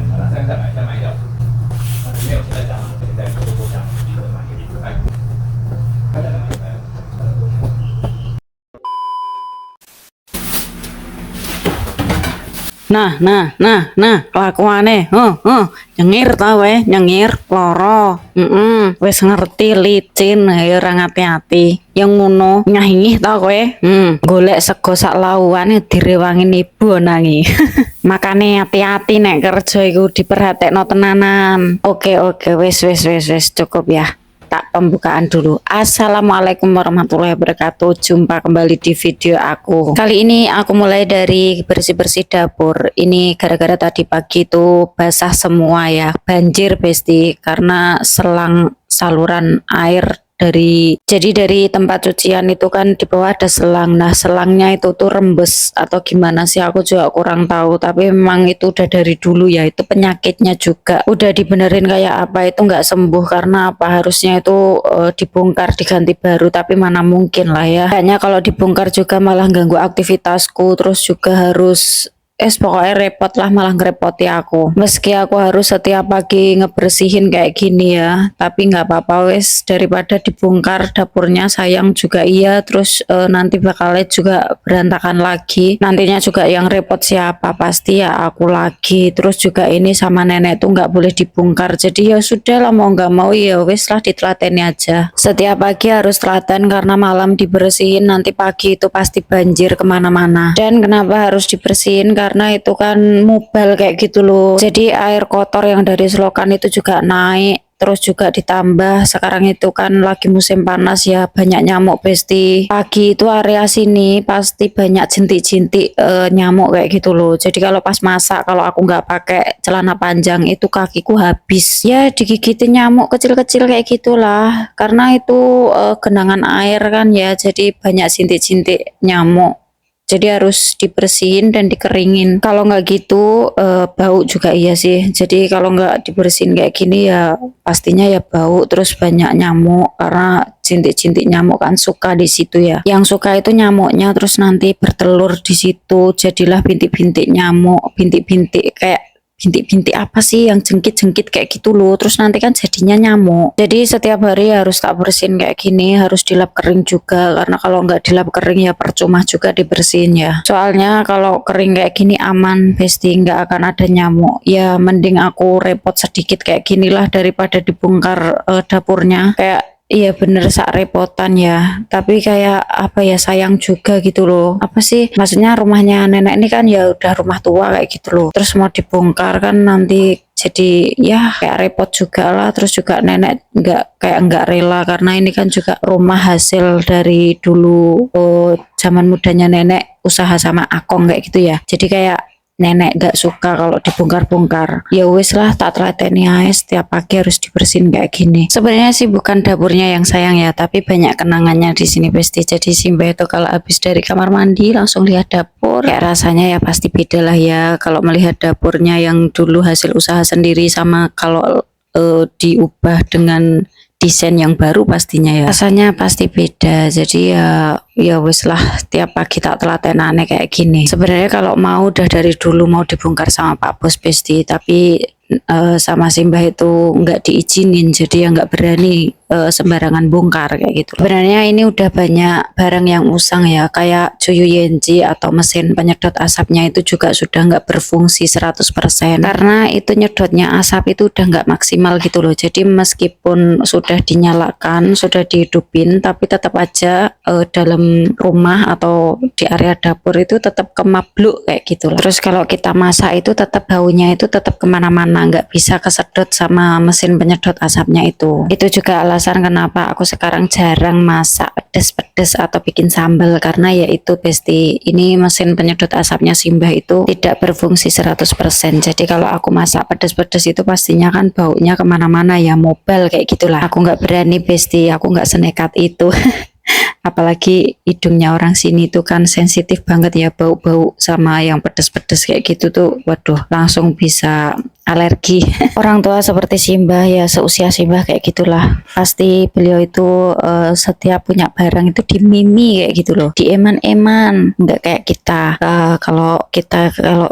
马上再买一条，没有现在讲，现在多讲一个买一个来，他再买一个。Nah, kelakuane, nyengir tau nyengir, loro, wis ngerti licin, ayo ora hati-hati. Yang ngono nyahingih tau kowe, golek sego sak lauan direwangin ibu nangi. Makane hati-hati nek kerja iku diperhatekno tenanan. Oke, wis cukup ya. Tak pembukaan dulu. Assalamualaikum warahmatullahi wabarakatuh. Jumpa kembali di video aku. Kali ini aku mulai dari bersih-bersih dapur. Ini gara-gara tadi pagi itu basah semua ya, banjir besti karena selang saluran air dari tempat cucian itu kan di bawah ada selang. Nah, selangnya itu tuh rembes atau gimana sih aku juga kurang tahu, tapi memang itu udah dari dulu ya, itu penyakitnya juga. Udah dibenerin kayak apa itu nggak sembuh karena apa, harusnya itu dibongkar diganti baru, tapi mana mungkin lah ya. Kayaknya kalau dibongkar juga malah ganggu aktivitasku, terus juga harus pokoknya repot lah, malah ngerepoti aku. Meski aku harus setiap pagi ngebersihin kayak gini ya, tapi nggak apa-apa wes, daripada dibongkar dapurnya sayang juga iya, terus nanti bakalnya juga berantakan lagi. Nantinya juga yang repot siapa? Pasti ya aku lagi. Terus juga ini sama nenek tuh nggak boleh dibongkar. Jadi ya sudah lah, mau nggak mau ya wes lah, ditelateni aja. Setiap pagi harus telaten karena malam dibersihin, nanti pagi itu pasti banjir kemana-mana. Dan kenapa harus dibersihin? Karena itu kan mubal kayak gitu loh, jadi air kotor yang dari selokan itu juga naik, terus juga ditambah sekarang itu kan lagi musim panas ya, banyak nyamuk besti. Pagi itu area sini pasti banyak jentik-jentik nyamuk kayak gitu loh. Jadi kalau pas masak, kalau aku nggak pakai celana panjang itu kakiku habis ya digigitin nyamuk kecil-kecil kayak gitulah, karena itu genangan air kan ya, jadi banyak jentik-jentik nyamuk. Jadi harus dibersihin dan dikeringin. Kalau nggak gitu bau juga iya sih. Jadi kalau nggak dibersihin kayak gini ya pastinya ya bau, terus banyak nyamuk karena jintik-jintik nyamuk kan suka di situ ya. Yang suka itu nyamuknya, terus nanti bertelur di situ. Jadilah bintik-bintik nyamuk, bintik-bintik kayak bintik-bintik apa sih yang jengkit-jengkit kayak gitu loh, terus nanti kan jadinya nyamuk. Jadi setiap hari harus tak bersihin kayak gini, harus dilap kering juga, karena kalau nggak dilap kering ya percuma juga dibersihin ya. Soalnya kalau kering kayak gini aman besti, nggak akan ada nyamuk. Ya mending aku repot sedikit kayak ginilah daripada dibongkar dapurnya. Kayak iya bener, sak repotan ya, tapi kayak apa ya, sayang juga gitu loh. Apa sih maksudnya, rumahnya nenek ini kan ya udah rumah tua kayak gitu loh, terus mau dibongkar kan nanti jadi ya kayak repot juga lah. Terus juga nenek nggak rela karena ini kan juga rumah hasil dari dulu zaman mudanya nenek usaha sama akong kayak gitu ya. Jadi kayak nenek gak suka kalau dibongkar-bongkar. Ya wis lah, tak telateni aja, setiap pagi harus dibersihin kayak gini. Sebenarnya sih bukan dapurnya yang sayang ya, tapi banyak kenangannya di sini besti. Jadi Simba itu kalau habis dari kamar mandi langsung lihat dapur, kayak rasanya ya pasti beda lah ya kalau melihat dapurnya yang dulu hasil usaha sendiri sama kalau diubah dengan desain yang baru, pastinya ya rasanya pasti beda. Jadi ya wis lah, tiap pagi tak telatenane kayak gini. Sebenarnya kalau mau udah dari dulu mau dibongkar sama Pak Bos besti, tapi sama Simbah itu nggak diizinin, jadi ya nggak berani sembarangan bongkar kayak gitu. Sebenarnya ini udah banyak barang yang usang ya, kayak Cuyu Yenji atau mesin penyedot asapnya itu juga sudah nggak berfungsi 100%, karena itu nyedotnya asap itu udah nggak maksimal gitu loh. Jadi meskipun sudah dinyalakan, sudah dihidupin, tapi tetap aja dalam rumah atau di area dapur itu tetap kemabluk kayak gitu lah. Terus kalau kita masak itu tetap baunya itu tetap kemana-mana, nggak bisa kesedot sama mesin penyedot asapnya itu. Itu juga alasan kenapa aku sekarang jarang masak pedes-pedes atau bikin sambal, karena ya itu besti, ini mesin penyedot asapnya Simbah itu tidak berfungsi 100%. Jadi kalau aku masak pedes-pedes itu pastinya kan baunya kemana-mana ya, mobile kayak gitulah. Aku nggak berani besti, aku nggak senekat itu. Apalagi hidungnya orang sini tuh kan sensitif banget ya, bau-bau sama yang pedes-pedes kayak gitu tuh, waduh langsung bisa alergi. Orang tua seperti Simbah ya seusia Simbah kayak gitulah. Pasti beliau itu setiap punya barang itu dimimi kayak gitu loh, dieman-eman, nggak kayak kita. Kalau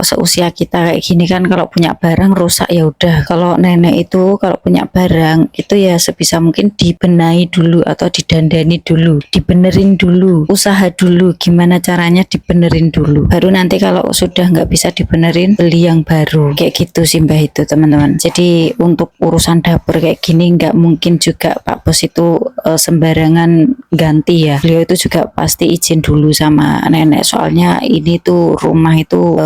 seusia kita kayak gini kan, kalau punya barang rusak ya udah. Kalau nenek itu kalau punya barang itu ya sebisa mungkin dibenahi dulu atau didandani dulu, dibenerin dulu, usaha dulu gimana caranya dibenerin dulu. Baru nanti kalau sudah nggak bisa dibenerin beli yang baru. Kayak gitu Simbah itu teman-teman. Jadi untuk urusan dapur kayak gini nggak mungkin juga Pak Bos itu sembarangan ganti ya. Beliau itu juga pasti izin dulu sama nenek, soalnya ini tuh rumah itu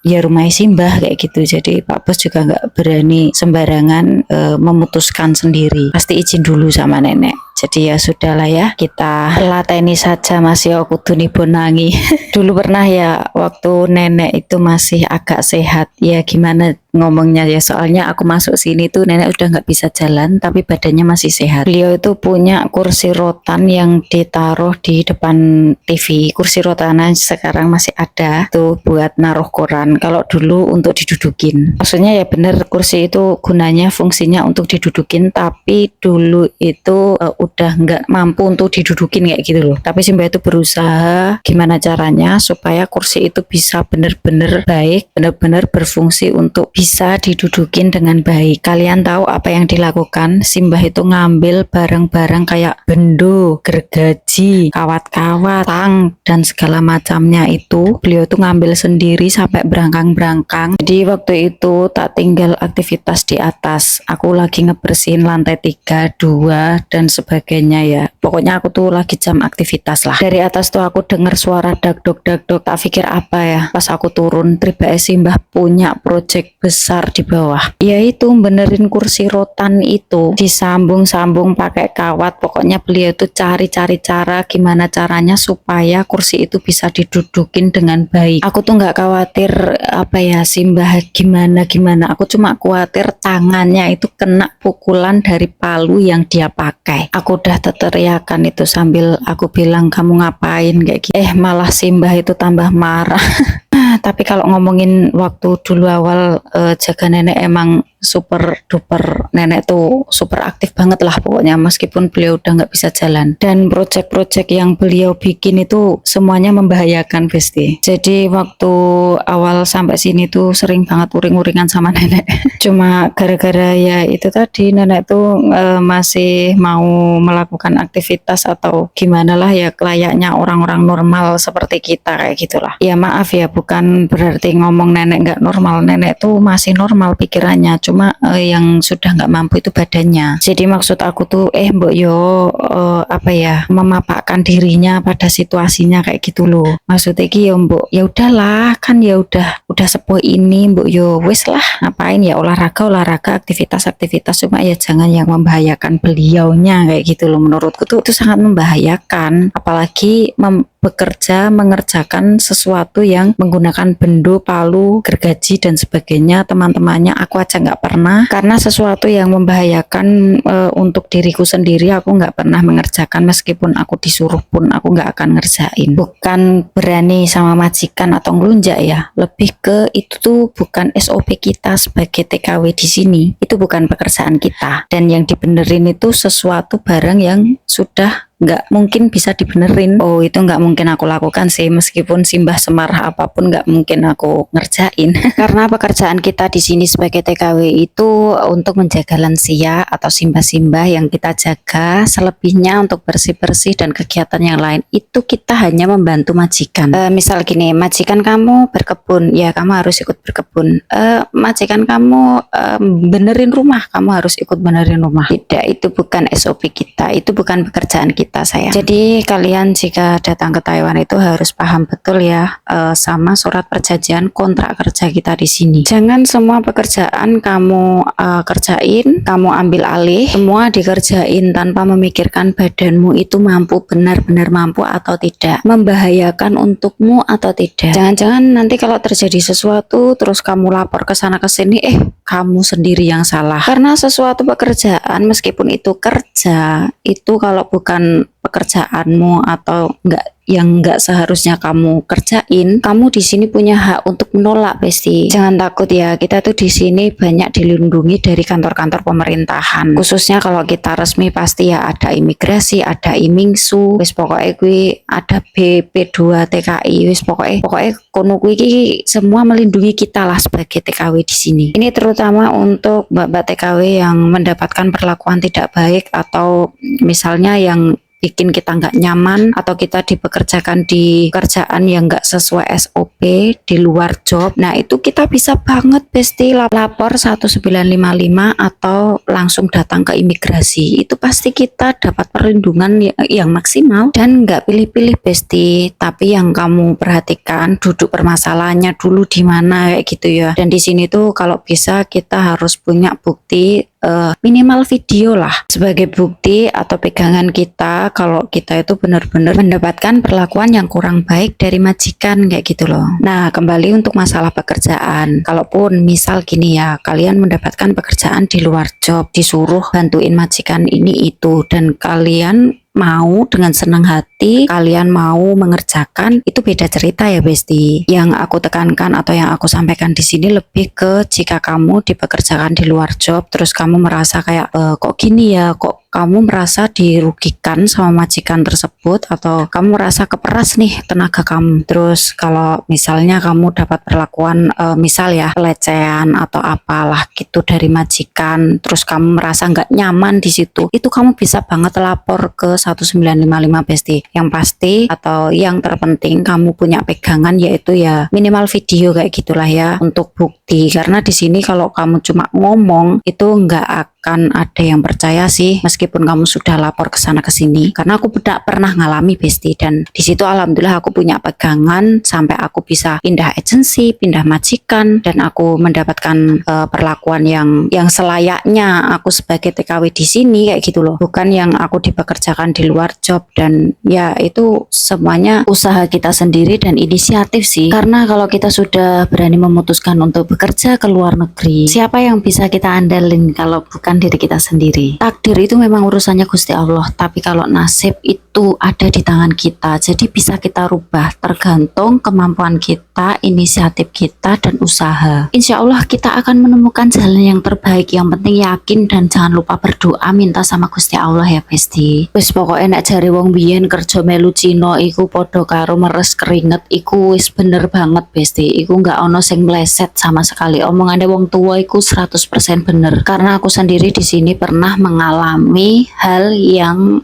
ya rumah Simbah kayak gitu. Jadi Pak Bos juga nggak berani sembarangan memutuskan sendiri, pasti izin dulu sama nenek. Jadi ya sudahlah ya, kita lateni saja Mas ya kudu bonangi. Dulu pernah ya waktu nenek itu masih agak sehat, ya gimana ngomongnya ya, soalnya aku masuk sini tuh nenek udah nggak bisa jalan tapi badannya masih sehat. Beliau itu punya kursi rotan yang ditaruh di depan TV. Kursi rotannya sekarang masih ada tuh buat naruh koran. Kalau dulu untuk didudukin, maksudnya ya bener kursi itu gunanya fungsinya untuk didudukin, tapi dulu itu udah nggak mampu untuk didudukin kayak gitu loh. Tapi Simbah itu berusaha gimana caranya supaya kursi itu bisa bener-bener baik, bener-bener berfungsi untuk bisa didudukin dengan baik. Kalian tahu apa yang dilakukan? Simbah itu ngambil barang-barang kayak bendo, gergaji, kawat-kawat, tang, dan segala macamnya itu beliau itu ngambil sendiri sampai berangkang-berangkang. Jadi waktu itu tak tinggal aktivitas di atas. Aku lagi ngebersihin lantai 3, 2, dan sebagainya ya. Pokoknya aku tuh lagi jam aktivitas lah. Dari atas tuh aku dengar suara dagdog. Tak pikir apa ya. Pas aku turun, tiba-tiba Simbah punya project besar di bawah. Yaitu benerin kursi rotan itu. Disambung-sambung pakai kawat. Pokoknya beliau tuh cari-cari cara gimana caranya supaya kursi itu bisa didudukin dengan baik. Aku tuh nggak khawatir apa ya Simbah gimana. Aku cuma khawatir tangannya itu kena pukulan dari palu yang dia pakai. Aku udah teriakan itu sambil aku bilang kamu ngapain kayak gitu. Malah Simbah itu tambah marah. Tapi kalau ngomongin waktu dulu awal jaga nenek emang super duper, nenek tuh super aktif banget lah pokoknya meskipun beliau udah nggak bisa jalan. Dan project-project yang beliau bikin itu semuanya membahayakan Besti. Jadi waktu awal sampai sini tuh sering banget uring-uringan sama nenek. Cuma gara-gara ya itu tadi nenek tuh masih mau melakukan aktivitas atau gimana lah ya layaknya orang-orang normal seperti kita kayak gitulah. Ya maaf ya, bukan berarti ngomong nenek nggak normal, nenek tuh masih normal pikirannya, cuma yang sudah nggak mampu itu badannya. Jadi maksud aku tuh Mbok yo apa ya, memapakkan dirinya pada situasinya kayak gitu loh. Maksudnya ki yo Mbok, ya udahlah kan ya udah sepuh ini Mbok yo wis lah, ngapain ya olahraga aktivitas, cuma ya jangan yang membahayakan beliaunya kayak gitu loh. Menurutku tuh itu sangat membahayakan, apalagi bekerja mengerjakan sesuatu yang menggunakan bendo, palu, gergaji dan sebagainya. Teman-temannya aku aja nggak pernah, karena sesuatu yang membahayakan untuk diriku sendiri aku nggak pernah mengerjakan, meskipun aku disuruh pun aku nggak akan ngerjain. Bukan berani sama majikan atau ngelunjak ya, lebih ke itu tuh bukan SOP kita sebagai TKW di sini, itu bukan pekerjaan kita. Dan yang dibenerin itu sesuatu barang yang sudah nggak mungkin bisa dibenerin. Itu nggak mungkin aku lakukan sih, meskipun Simbah semarah apapun nggak mungkin aku ngerjain. Karena pekerjaan kita di sini sebagai TKW itu untuk menjaga lansia atau Simbah-Simbah yang kita jaga. Selebihnya untuk bersih-bersih dan kegiatan yang lain itu kita hanya membantu majikan. Misal gini, majikan kamu berkebun, ya kamu harus ikut berkebun. Majikan kamu benerin rumah, kamu harus ikut benerin rumah. Tidak, itu bukan SOP kita, itu bukan pekerjaan kita sayang. Jadi kalian jika datang ke Taiwan itu harus paham betul ya sama surat perjanjian kontrak kerja kita di sini. Jangan semua pekerjaan kamu kerjain, kamu ambil alih, semua dikerjain tanpa memikirkan badanmu itu mampu, benar-benar mampu atau tidak, membahayakan untukmu atau tidak. Jangan-jangan nanti kalau terjadi sesuatu terus kamu lapor ke sana ke sini, kamu sendiri yang salah. Karena sesuatu pekerjaan meskipun itu kerja, itu kalau bukan pekerjaanmu atau nggak seharusnya kamu kerjain, kamu di sini punya hak untuk menolak, Besti. Jangan takut ya, kita tuh di sini banyak dilindungi dari kantor-kantor pemerintahan. Khususnya kalau kita resmi pasti ya ada imigrasi, ada imingsu, wis pokoknya gue ada BP2 TKI, wis pokoknya kono kuwi iki semua melindungi kita lah sebagai TKW di sini. Ini terutama untuk mbak-mbak TKW yang mendapatkan perlakuan tidak baik atau misalnya yang bikin kita nggak nyaman atau kita dipekerjakan di kerjaan yang nggak sesuai SOP di luar job. Nah itu kita bisa banget Besti lapor 1955 atau langsung datang ke imigrasi. Itu pasti kita dapat perlindungan yang maksimal dan nggak pilih-pilih Besti. Tapi yang kamu perhatikan duduk permasalahannya dulu di mana kayak gitu ya. Dan di sini tuh kalau bisa kita harus punya bukti minimal video lah sebagai bukti atau pegangan kita kalau kita itu benar-benar mendapatkan perlakuan yang kurang baik dari majikan kayak gitu loh. Nah kembali untuk masalah pekerjaan, kalaupun misal gini ya, kalian mendapatkan pekerjaan di luar job, disuruh bantuin majikan ini itu dan kalian mau dengan senang hati, kalian mau mengerjakan, itu beda cerita ya Besti. Yang aku tekankan atau yang aku sampaikan di sini lebih ke jika kamu dipekerjakan di luar job, terus kamu merasa kayak kok gini ya, kok kamu merasa dirugikan sama majikan tersebut atau kamu merasa keperas nih tenaga kamu. Terus kalau misalnya kamu dapat perlakuan misal ya pelecehan atau apalah gitu dari majikan, terus kamu merasa nggak nyaman di situ, itu kamu bisa banget lapor ke 1955 Besti. Yang pasti atau yang terpenting kamu punya pegangan yaitu ya minimal video kayak gitulah ya untuk bukti. Karena di sini kalau kamu cuma ngomong itu nggak akan ada yang percaya sih meskipun kamu sudah lapor ke sana ke sini. Karena aku tidak pernah ngalami Besti dan di situ alhamdulillah aku punya pegangan sampai aku bisa pindah agensi, pindah majikan dan aku mendapatkan perlakuan yang selayaknya aku sebagai TKW di sini kayak gitu loh. Bukan yang aku dipekerjakan di luar job dan ya itu semuanya usaha kita sendiri dan inisiatif sih. Karena kalau kita sudah berani memutuskan untuk bekerja ke luar negeri, siapa yang bisa kita andalin kalau bukan diri kita sendiri? Takdir itu memang urusannya Gusti Allah, tapi kalau nasib itu ada di tangan kita, jadi bisa kita rubah tergantung kemampuan kita, inisiatif kita dan usaha. Insya Allah kita akan menemukan jalan yang terbaik. Yang penting yakin dan jangan lupa berdoa, minta sama Gusti Allah ya Besti. Wis pokoknya nek jare wong biyen kerja melu Cina iku padha karo meres keringet, iku wis bener banget Besti. Iku nggak ono sing meleset sama sekali. Omongane wong tua iku 100% bener. Karena aku sendiri di sini pernah mengalami hal yang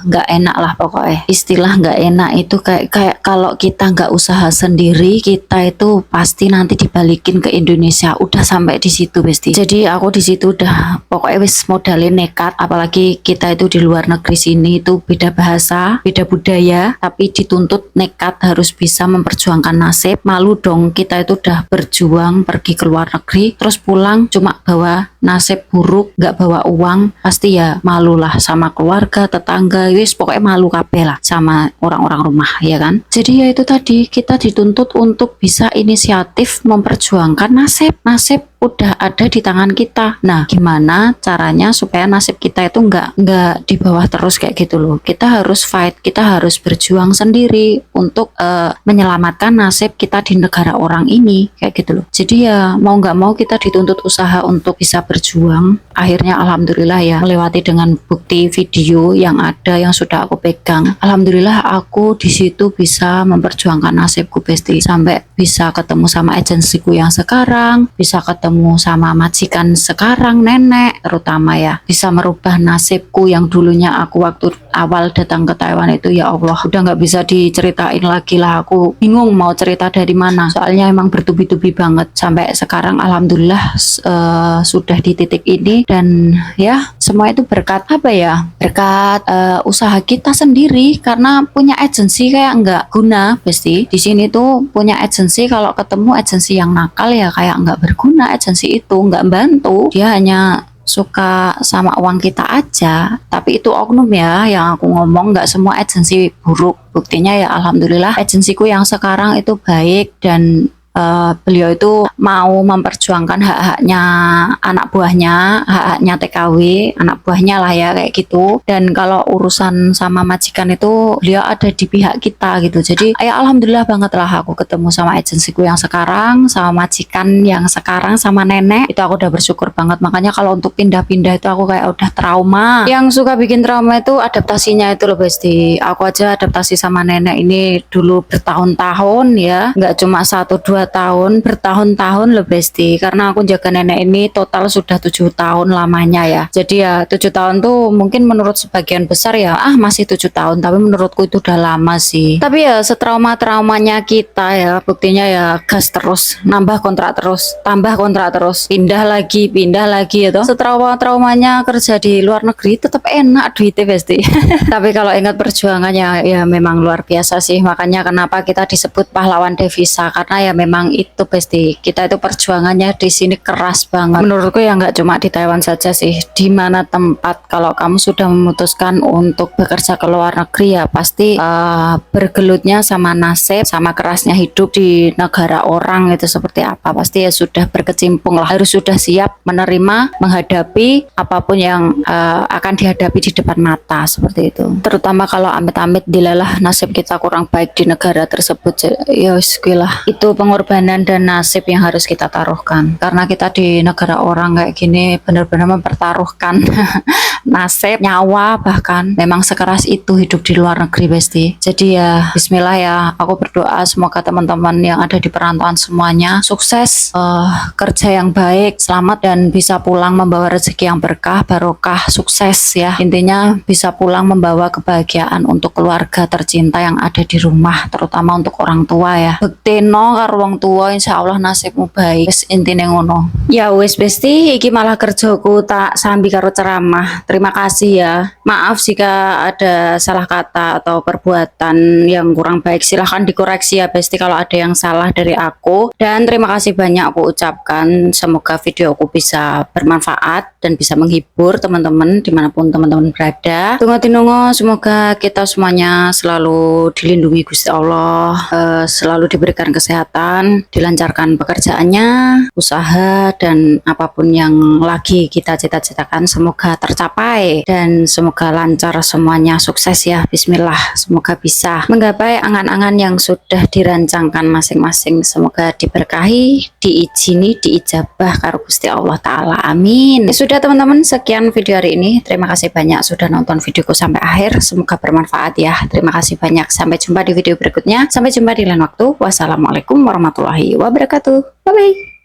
nggak enak lah pokoknya. Istilah nggak enak itu kayak kalau kita nggak usaha sendiri, kita itu pasti nanti dibalikin ke Indonesia. Udah sampai di situ Besti. Jadi aku di situ udah pokoknya wis modalin nekat, apalagi kita itu di luar negeri sini itu beda bahasa, beda budaya, tapi dituntut nekat harus bisa memperjuangkan nasib. Malu dong kita itu udah berjuang pergi ke luar negeri, terus pulang cuma bawa nasib buruk, nggak bawa uang, pasti ya malu lah sama keluarga, tetangga, wis pokoknya malu kabeh lah sama orang-orang rumah ya kan. Jadi ya itu tadi kita dituntut untuk bisa inisiatif memperjuangkan nasib udah ada di tangan kita. Nah, gimana caranya supaya nasib kita itu nggak di bawah terus kayak gitu loh. Kita harus fight, kita harus berjuang sendiri untuk menyelamatkan nasib kita di negara orang ini kayak gitu loh. Jadi ya mau nggak mau kita dituntut usaha untuk bisa berjuang. Akhirnya alhamdulillah ya melewati dengan bukti video yang ada yang sudah aku pegang. Alhamdulillah aku di situ bisa memperjuangkan nasibku Besti sampai bisa ketemu sama agensiku yang sekarang, bisa ketemu sama majikan sekarang, nenek terutama ya, bisa merubah nasibku yang dulunya aku waktu awal datang ke Taiwan itu ya Allah udah nggak bisa diceritain lagi lah. Aku bingung mau cerita dari mana soalnya emang bertubi-tubi banget sampai sekarang alhamdulillah sudah di titik ini dan ya semua itu berkat apa ya, berkat usaha kita sendiri karena punya agensi kayak nggak guna Besti. Di sini tuh punya agensi kalau ketemu agensi yang nakal ya kayak nggak berguna, agensi itu nggak bantu, dia hanya suka sama uang kita aja. Tapi itu oknum ya yang aku ngomong, nggak semua agensi buruk. Buktinya ya alhamdulillah agensiku yang sekarang itu baik dan beliau itu mau memperjuangkan hak-haknya anak buahnya, hak-haknya TKW, anak buahnya lah ya kayak gitu. Dan kalau urusan sama majikan itu beliau ada di pihak kita gitu. Jadi ya alhamdulillah banget lah aku ketemu sama agensiku yang sekarang, sama majikan yang sekarang, sama nenek. Itu aku udah bersyukur banget. Makanya kalau untuk pindah-pindah itu aku kayak udah trauma. Yang suka bikin trauma itu adaptasinya itu loh Besti. Aku aja adaptasi sama nenek ini dulu bertahun-tahun ya, nggak cuma 1-2 tahun, bertahun-tahun loh Besti. Karena aku jaga nenek ini total sudah 7 tahun lamanya ya. Jadi ya 7 tahun tuh mungkin menurut sebagian besar ya masih 7 tahun, tapi menurutku itu udah lama sih. Tapi ya setrauma-traumanya kita ya, buktinya ya gas terus, nambah kontrak terus, tambah kontrak terus, pindah lagi ya toh. Setrauma-traumanya kerja di luar negeri tetap enak duitnya Besti. Tapi kalau ingat perjuangannya ya memang luar biasa sih. Makanya kenapa kita disebut pahlawan devisa, karena ya memang itu Besti, kita itu perjuangannya di sini keras banget. Menurutku ya nggak cuma di Taiwan saja sih, di mana tempat kalau kamu sudah memutuskan untuk bekerja ke luar negeri ya pasti bergelutnya sama nasib, sama kerasnya hidup di negara orang itu seperti apa, pasti ya sudah berkecimpung lah, harus sudah siap menerima, menghadapi apapun yang akan dihadapi di depan mata seperti itu. Terutama kalau amit-amit dilalah nasib kita kurang baik di negara tersebut, ya lah, itu pengorbanan dan nasib yang harus kita taruhkan. Karena kita di negara orang kayak gini benar-benar mempertaruhkan nasib, nyawa, bahkan memang sekeras itu hidup di luar negeri Besti. Jadi ya bismillah ya, aku berdoa semoga teman-teman yang ada di perantauan semuanya sukses, kerja yang baik, selamat, dan bisa pulang membawa rezeki yang berkah, barokah, sukses ya. Intinya bisa pulang membawa kebahagiaan untuk keluarga tercinta yang ada di rumah, terutama untuk orang tua ya. Bekteno karo wong tua, insya Allah nasibmu baik. Wis intine ngono. Ya wis Besti, iki malah kerjaku tak sambi karo ceramah. Terima kasih ya. Maaf jika ada salah kata atau perbuatan yang kurang baik. Silahkan dikoreksi ya Besti kalau ada yang salah dari aku. Dan terima kasih banyak aku ucapkan. Semoga videoku bisa bermanfaat dan bisa menghibur teman-teman dimanapun teman-teman berada. Tunggu tinungo, semoga kita semuanya selalu dilindungi Gusti Allah, selalu diberikan kesehatan, dilancarkan pekerjaannya, usaha, dan apapun yang lagi kita cita-citakan semoga tercapai dan semoga lancar semuanya, sukses ya. Bismillah, semoga bisa menggapai angan-angan yang sudah dirancangkan masing-masing. Semoga diberkahi, diizini, diijabah karo Gusti Allah Ta'ala, amin. Ya sudah teman-teman, sekian video hari ini. Terima kasih banyak sudah nonton videoku sampai akhir, semoga bermanfaat ya. Terima kasih banyak, sampai jumpa di video berikutnya, sampai jumpa di lain waktu. Wassalamualaikum warahmatullahi wabarakatuh, bye bye.